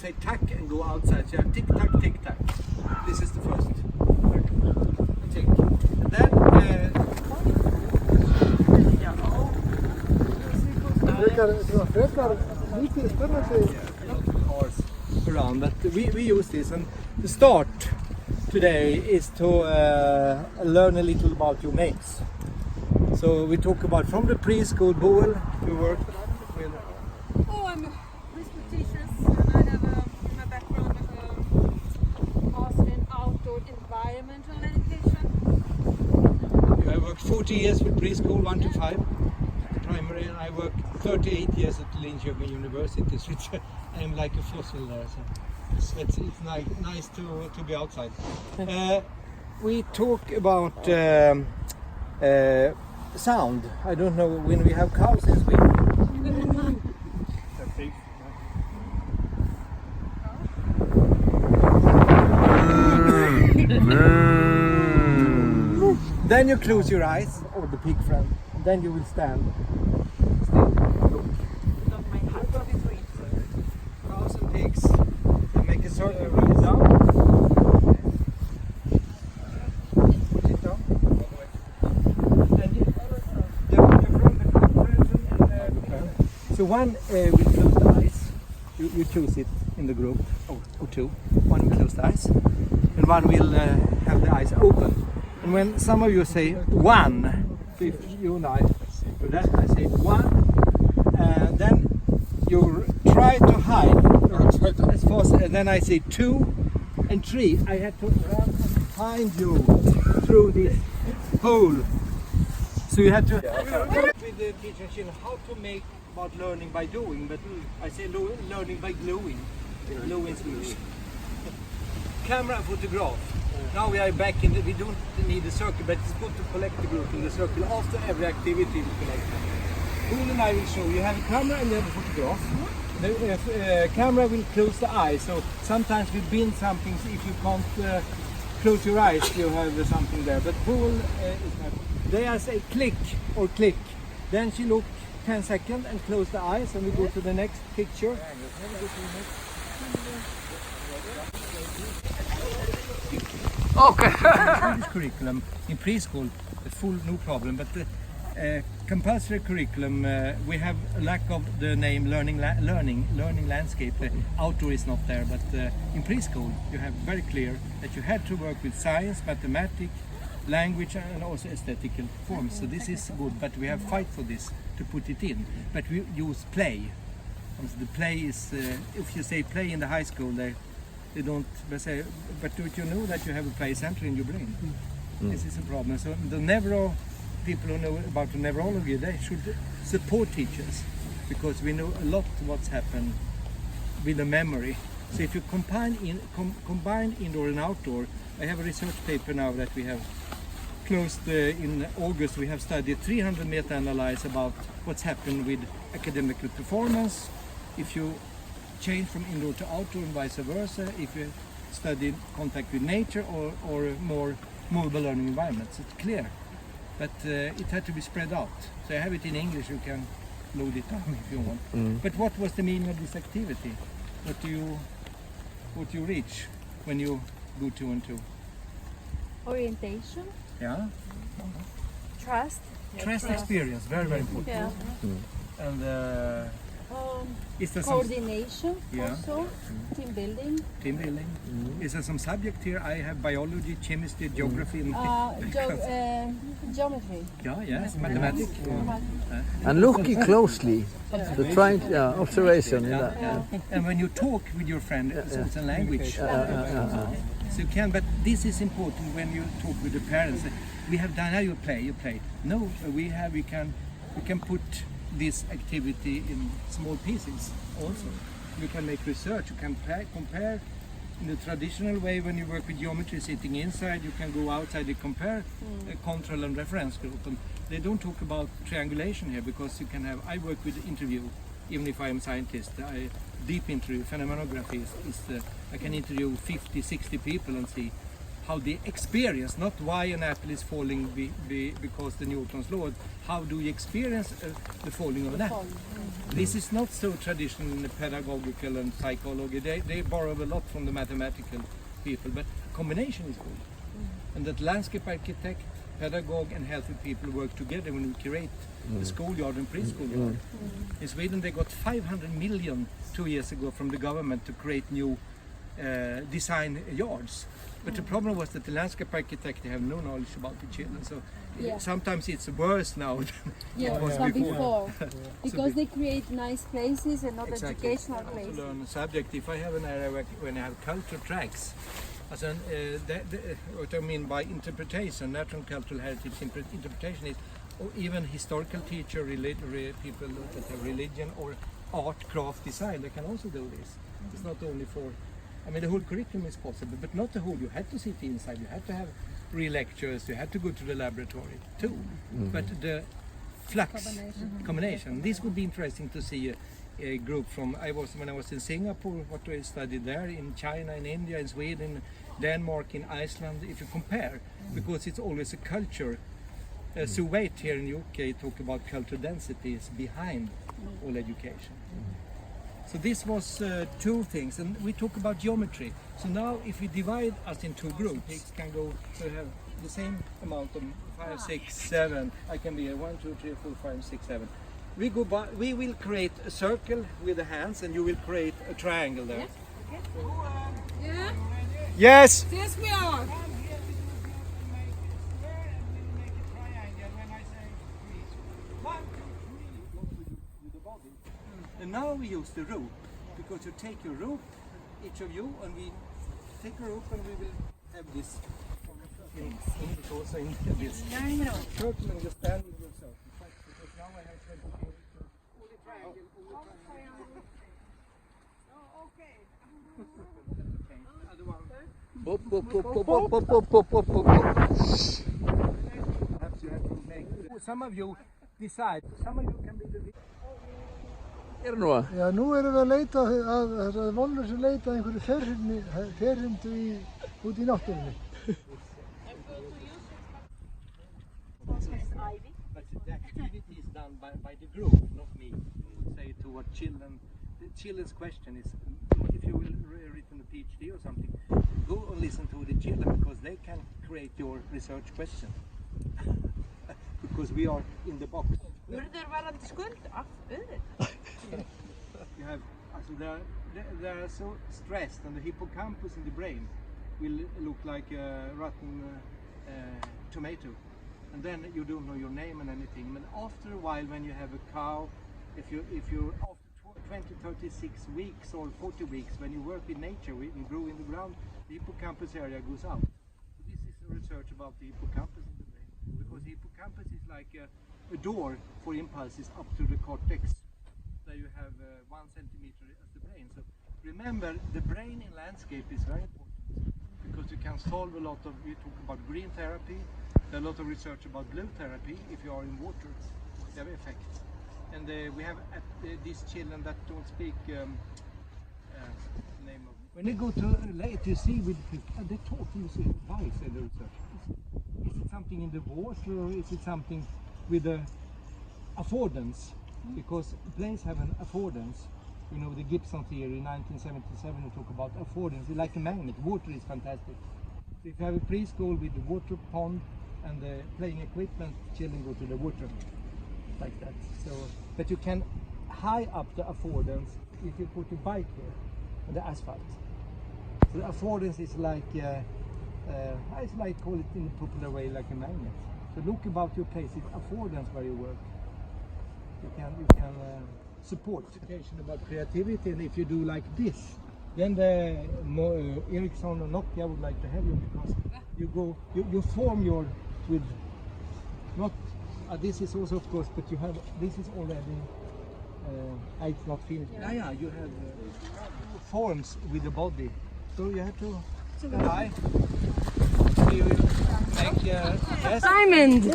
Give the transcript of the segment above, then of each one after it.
say tack and go outside. So you have tick tack, tick tack. This is the first. Tick. And then around, but we use this, and the start today is to learn a little about your names. So we talk about from the preschool, Boel, you work with. Oh, I'm a preschool teacher, and I have my background master in outdoor environmental education. I worked 40 years with preschool 1 to 5, primary, and I worked 38 years at Linköping University. So I'm like a fossil there. So it's nice to be outside. We talk about sound. I don't know when we have cows in Sweden. Then you close your eyes, or the pig friend, and then you will stand. Cows and pigs. They make a circle, bring it down. Put it down. So one will close the eyes. You choose it in the group, or two. One will close the eyes, and one will have the eyes open. And when some of you say one, so if you and I do that, I say one, then you try to hide as fast, and then I say 2 and 3. I have to run behind you through this hole. So you have to with the teacher how to make about learning by doing, but I say learning by gluing. Glue in Swedish. Camera and photograph. Now we are back in we don't need a circle, but it's good to collect the group in the circle after every activity we collect. Pool and I will show you have a camera and you have a photograph. The camera will close the eyes, so sometimes we bin something if you can't close your eyes, you have something there. But Pool is not. They are say click or click. Then she look 10 seconds and close the eyes, and we go to the next picture. Okay. Swedish curriculum in preschool, full no problem, but the compulsory curriculum we have a lack of the name learning landscape. Outdoor is not there, but in preschool you have very clear that you have to work with science, mathematics, language, and also aesthetical forms. So this is good, but we have fight for this to put it in. But we use play. The play is if you say play in the high school, they don't say, but do you know that you have a play center in your brain? This is a problem. So the people who know about the neurology, they should support teachers, because we know a lot what's happened with the memory. So if you combine indoor and outdoor, I have a research paper now that we have closed in August. We have studied 300 meta-analyses about what's happened with academic performance if you change from indoor to outdoor and vice versa, if you study contact with nature or more mobile learning environments. It's clear, but it had to be spread out. So I have it in English, you can load it down if you want. But what was the meaning of this activity? What do you reach when you go 2 and 2? Orientation. Yeah. Trust. Trust experience, very, very important. Yeah. And is there Coordination Yeah. also. Team building. team building? Is there some subject here? I have biology, chemistry, geography, and Geometry. yes, mathematics. And looking closely, the trying observation. And when you talk with your friend, it's also language. So you can, but this is important when you talk with the parents. We have done how you play. No, we can put this activity in small pieces also. You can make research, you can compare in the traditional way. When you work with geometry sitting inside, you can go outside and compare a control and reference group. And they don't talk about triangulation here, because you can have, I work with interview, even if I am a scientist, deep interview, phenomenography is I can interview 50, 60 people and see how the experience, not why an apple is falling because the Newton's law, how do you experience the falling of an apple? This is not so traditional in the pedagogical and psychology. They borrow a lot from the mathematical people, but combination is good. And that landscape architect, pedagogue and healthy people work together when we create the schoolyard and preschool yard. In Sweden they got 500 million 2 years ago from the government to create new design yards. But the problem was that the landscape architect, they have no knowledge about the children. So sometimes it's worse now than it was before. Because they create nice places and not Exactly. educational places. To learn a subject. If I have an area when I have culture tracks, what I mean by interpretation, natural and cultural heritage interpretation is, or even historical teacher, people that have religion or art, craft, design, they can also do this. It's not only for, I mean the whole curriculum is possible, but not the whole. You had to sit inside, you had to have re-lectures, you had to go to the laboratory too. But the flux combination, this would be interesting to see a group from, when I was in Singapore, what I studied there, in China, in India, in Sweden, Denmark, in Iceland, if you compare, because it's always a culture. So wait, here in UK talk about cultural densities behind all education. So this was two things, and we talk about geometry. So now if we divide us in two groups, it can go to have the same amount of 5, 6, 7. I can be a 1, 2, 3, 4, 5, 6, 7. We go by, we will create a circle with the hands, and you will create a triangle there. Yeah? Yes. Yes, we are. And now we use the rope, because you take your rope, each of you, and we take a rope and we will have this also in this circle, and you stand in yourself. Because now I have 20 people. Only triangle, Up, up, up, up, up, up, up, up, up, up. Perhaps you have to make. Some of you decide. Some of you can be the. Er det noe? Já, nú erum við að leita að þessari vonlausu leita að einhverju ferhindu út í náttúrunni. But the activity is done by the group, not me. Say to what children. The children's question is, if you will written a PhD or something, go and listen to the children, because they can create your research question. Because we are in the box. Urður varandi skuld? You have, they are so stressed, and the hippocampus in the brain will look like a rotten tomato, and then you don't know your name and anything. And after a while, when you have a cow, if you after 20, 36 weeks or 40 weeks, when you work in nature, when you grow in the ground, the hippocampus area goes out. So this is a research about the hippocampus in the brain, because the hippocampus is like a door for impulses up to the cortex. There you have 1 centimeter as the brain. So remember, the brain in landscape is very important, because you can solve a lot of, we talk about green therapy, there are a lot of research about blue therapy. If you are in water, they have effects. And we have these children that don't speak name of. When they go to late, you see with they talk, you see why is the research? Is it something in the water, or is it something with the affordance? Because planes have an affordance. You know, the Gibson theory, 1977, we talk about affordance. It's like a magnet. Water is fantastic. So if you have a preschool with the water pond and the playing equipment, children go to the water like that. So, but you can high up the affordance if you put a bike here on the asphalt. So the affordance is like, I like call it in a popular way like a magnet. So look about your place. It's affordance where you work. You can support education about creativity, and if you do like this, then the Ericsson or Nokia would like to have you, because you form your with not this is also of course, but you have this is already it's not finished. Yeah, you have forms with the body, so you have to try. You make yes. Diamond!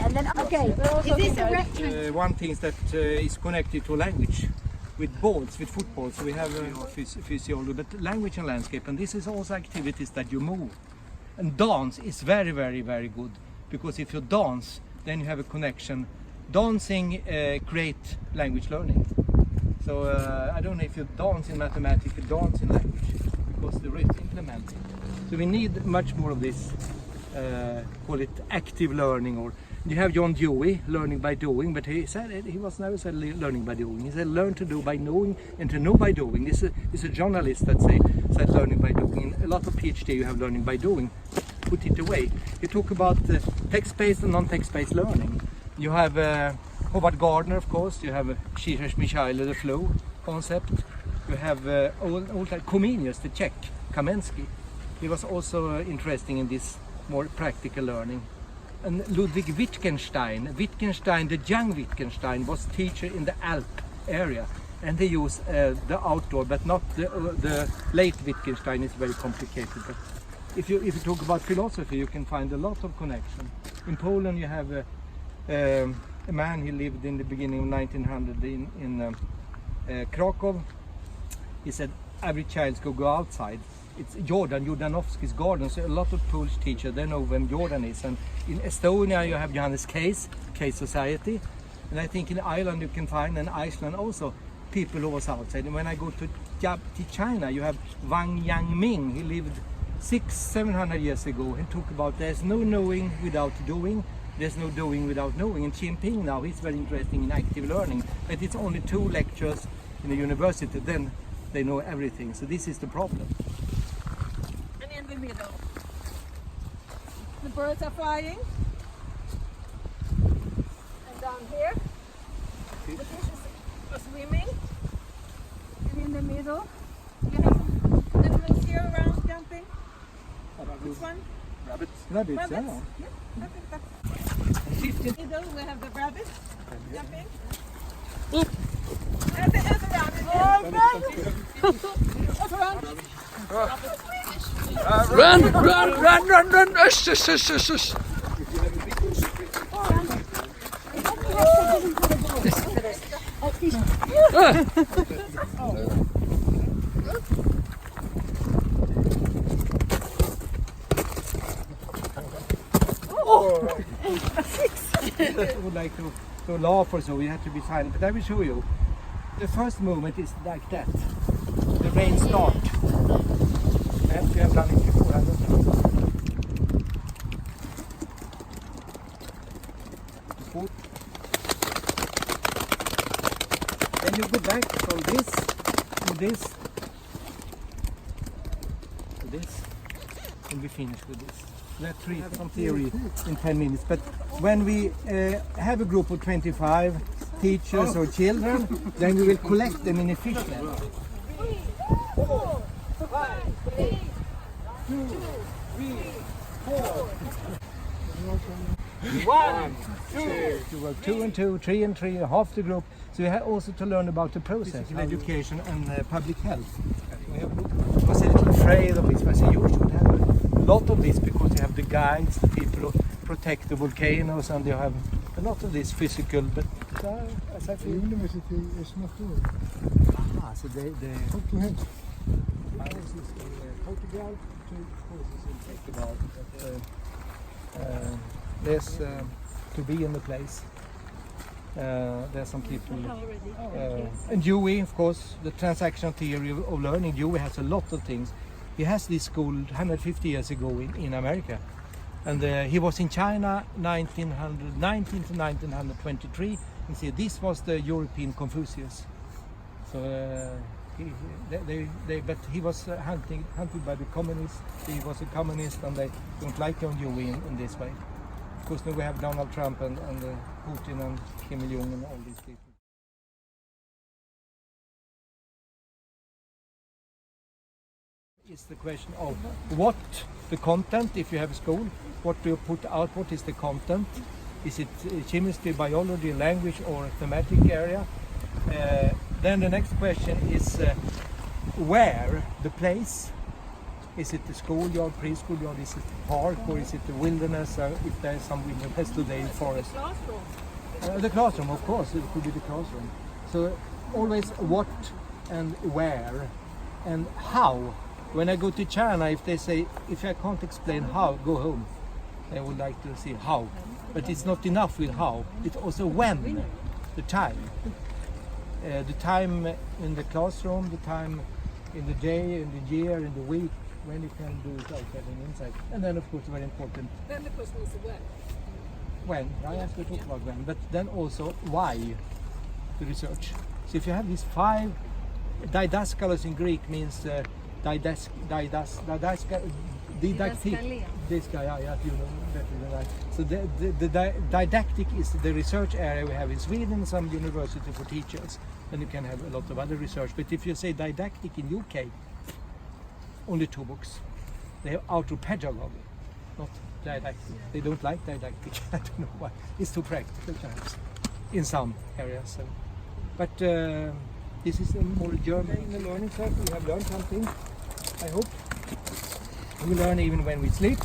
And then, okay, is this a rectangle? One thing that is connected to language. with balls, with footballs. So we have physiology, but language and landscape, and this is also activities that you move. And dance is very, very, very good, because if you dance, then you have a connection. Dancing creates language learning. So I don't know if you dance in mathematics, you dance in language, because the rhythm implements it. So we need much more of this, call it active learning. Or you have John Dewey, learning by doing, but he was never said learning by doing. He said learn to do by knowing and to know by doing. This is a journalist that said learning by doing. In a lot of PhD you have learning by doing. Put it away. You talk about text-based and non-text-based learning. You have Howard Gardner, of course. You have Michail, the flow concept. You have all Comenius, the Czech, Kamensky. He was also interesting in this more practical learning. And Ludwig Wittgenstein, the young Wittgenstein, was teacher in the Alp area, and they use the outdoor, but not the late Wittgenstein. Is very complicated. But if you talk about philosophy, you can find a lot of connection. In Poland, you have a man. He lived in the beginning of 1900 in Krakow. He said every child could go outside. It's Jordanowski's garden, so a lot of Polish teachers, they know when Jordan is. And in Estonia you have Johannes Case Society, and I think in Ireland you can find, and Iceland also, people who was outside. And when I go to China, you have Wang Yangming. He lived 600-700 years ago and talked about there's no knowing without doing, there's no doing without knowing. And Xi Jinping now, he's very interesting in active learning, but it's only 2 lectures in the university, then they know everything. So this is the problem. And in the middle, the birds are flying. And down here, the fishes are swimming. And in the middle, you have animals here around jumping. Which one? Rabbits, Rabbits. yeah. Yeah, I think that's... 15. In the middle, we have the rabbits jumping. And the other rabbit. What's around? Run! Ush. I would like to laugh or so, you have to be silent, but I will show you. The first movement is like that. The rain start. And we have done it before, I don't know. Foot. Then you go back from this to this to this, and we finish with this. Let's read some theory in 10 minutes. But when we have a group of 25 teachers or children, then we will collect them in a fish net. 3, 4, 5, 8, 2, 3, 4. 1, 2. You work 2 and 2, 3 and 3, half the group. So you have also to learn about the process, education and public health. I was a little afraid of this, but I said you should have a lot of this, because you have the guides, the people who protect the volcanoes, and you have a lot of this physical, but as I The feel... university is not doing. So they Talk to him. I was in Portugal, 2 courses in Portugal, but there's to be in the place. There's some people, and Dewey, of course, the transactional theory of learning. Dewey has a lot of things. He has this school 150 years ago in America, and he was in China 1919 to 1923. And see, this was the European Confucius. So but he was hunted by the communists. He was a communist, and they don't like John Dewey in this way. Of course, now we have Donald Trump and Putin and Kim Il-jung and all these people. Is the question of what the content, if you have a school, what do you put out, what is the content? Is it chemistry, biology, language, or thematic area? Then the next question is where, the place. Is it the schoolyard, preschool yard, is it the park, or is it the wilderness, if there is some wilderness today in forest? Classroom. The classroom, of course, it could be the classroom. So always what and where and how. When I go to China, if they say, if I can't explain how, go home. I would like to see how. But it's not enough with how. It's also when, the time. The time in the classroom, the time in the day, in the year, in the week, when you can do it outside and inside. And then of course very important, Then the question is when. I have to talk about when, but then also why the research. So if you have these 5 didaskalos in Greek means didactic. This guy, yeah, you know better than I. So the didactic is the research area we have in Sweden, some university for teachers, and you can have a lot of other research. But if you say didactic in UK, only 2 books. They have autopedagogy, not didactic. They don't like didactic. I don't know why. It's too practical perhaps in some areas. So. But this is a more German in the learning circle. We have learned something, I hope. We learn even when we sleep.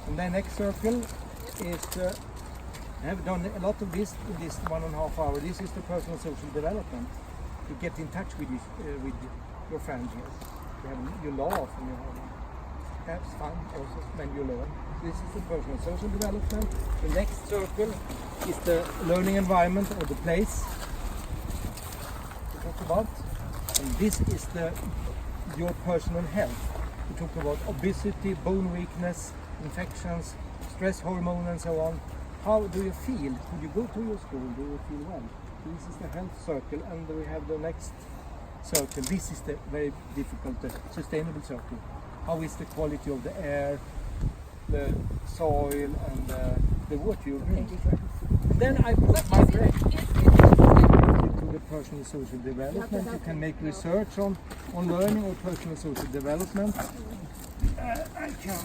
And the next circle is, I have done a lot of this in this 1.5 hours. This is the personal social development. You get in touch with your friends here. You laugh and you have fun also when you learn. This is the personal social development. The next circle is the learning environment or the place we talk about. And this is your personal health. We talk about obesity, bone weakness, infections, stress hormone and so on. How do you feel? Could you go to your school? Do you feel well? This is the health circle, and we have the next circle. This is the very difficult, sustainable circle. How is the quality of the air, the soil, and the water you drink? Then I put my break to the personal social development. You can make research on learning or personal social development. I can